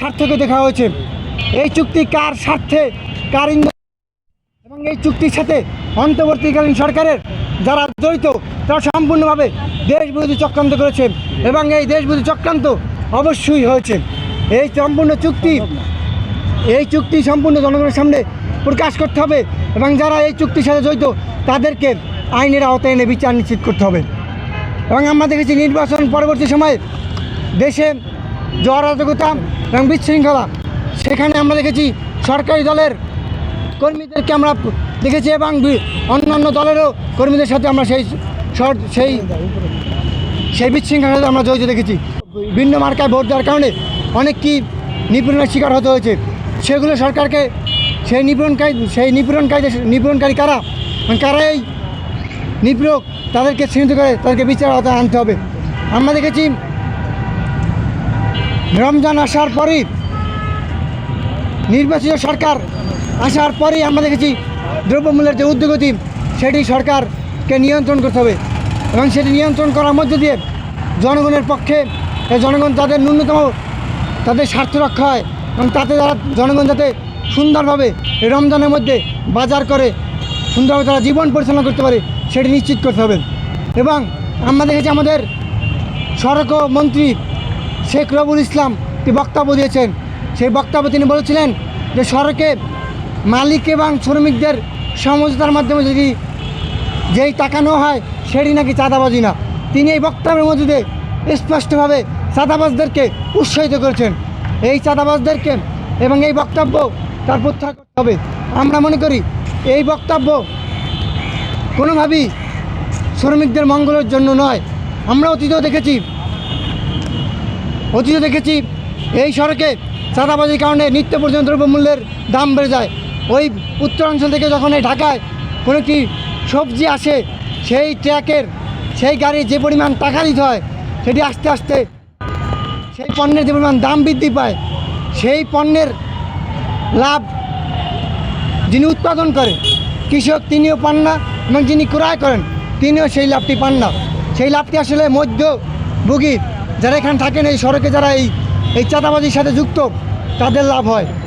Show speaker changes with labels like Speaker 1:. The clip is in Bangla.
Speaker 1: স্বার্থকে দেখা হয়েছে। এই চুক্তি কার স্বার্থে, কার ইন্ধন, এবং এই চুক্তির সাথে অন্তর্বর্তীকালীন সরকারের যারা জড়িত তারা সম্পূর্ণভাবে দেশ বিরোধী চক্রান্ত করেছে, এবং এই দেশ বিরোধী চক্রান্ত অবশ্যই হয়েছে। এই চুক্তি সম্পূর্ণ জনগণের সামনে প্রকাশ করতে হবে, এবং যারা এই চুক্তির সাথে জড়িত তাদেরকে আইনের আওতায় এনে বিচার নিশ্চিত করতে হবে। এবং আমরা দেখেছি নির্বাচন পরবর্তী সময়ে দেশে যে অরাজকতা এবং বিশৃঙ্খলা, সেখানে আমরা দেখেছি সরকারি দলের কর্মীদেরকে আমরা দেখেছি, এবং অন্যান্য দলেরও কর্মীদের সাথে আমরা সেই বিশৃঙ্খলার সাথে আমরা জড়িত দেখেছি। ভিন্ন মার্কায় ভোট দেওয়ার কারণে অনেক কি নিপীড়নের শিকার হতে হয়েছে, সেগুলো সরকারকে সেই নিপীড়নকারী কারা এই নিপীড়ক তাদেরকে চিহ্নিত করে তাদেরকে বিচার আওতায় আনতে হবে। আমরা দেখেছি রমজান আসার পরই, নির্বাচিত সরকার আসার পরেই আমরা দেখেছি দ্রব্যমূল্যের যে ঊর্ধ্বগতি সেটি সরকারকে নিয়ন্ত্রণ করতে হবে, এবং সেটি নিয়ন্ত্রণ করার মধ্যে দিয়ে জনগণের পক্ষে জনগণ তাদের ন্যূনতম তাদের স্বার্থ রক্ষা হয়, এবং তাতে জনগণ যাতে সুন্দরভাবে এই রমজানের মধ্যে বাজার করে সুন্দরভাবে তারা জীবন পরিচালনা করতে পারে সেটি নিশ্চিত করতে হবে। এবং আমরা দেখেছি আমাদের সড়ক মন্ত্রী শেখ রবুল ইসলাম একটি বক্তব্য দিয়েছেন। সেই বক্তব্যে তিনি বলেছিলেন যে সড়কে মালিক এবং শ্রমিকদের সমঝোতার মাধ্যমে যেই টাকা নেওয়া হয় সেটি নাকি চাঁদাবাজি না। তিনি এই বক্তব্যের মধ্যে দিয়ে স্পষ্টভাবে চাঁদাবাজদেরকে উৎসাহিত করেছেন। এই চাঁদাবাজদেরকে এবং এই বক্তব্য তার প্রত্যাহার করতে হবে। আমরা মনে করি এই বক্তব্য কোনোভাবেই শ্রমিকদের মঙ্গলের জন্য নয়। আমরা অতীতেও দেখেছি এই সড়কে চাঁদাবাজির কারণে নিত্য প্রয়োজনীয় দ্রব্যমূল্যের দাম বেড়ে যায়। ওই উত্তরাঞ্চল থেকে যখন এই ঢাকায় কোনো একটি সবজি আসে, সেই ট্রাকের সেই গাড়ির যে পরিমাণ টাকা দিতে হয়, সেটি আস্তে আস্তে সেই পণ্যের যে পরিমাণ দাম বৃদ্ধি পায়, সেই পণ্যের লাভ যিনি উৎপাদন করে কৃষক তিনিও পান না, এবং যিনি ক্রয় করেন তিনিও সেই লাভটি পান না। সেই লাভটি আসলে মধ্যভোগী যারা এখানে থাকেন, এই সড়কে যারা এই চাঁদাবাজির সাথে যুক্ত, তাদের লাভ হয়।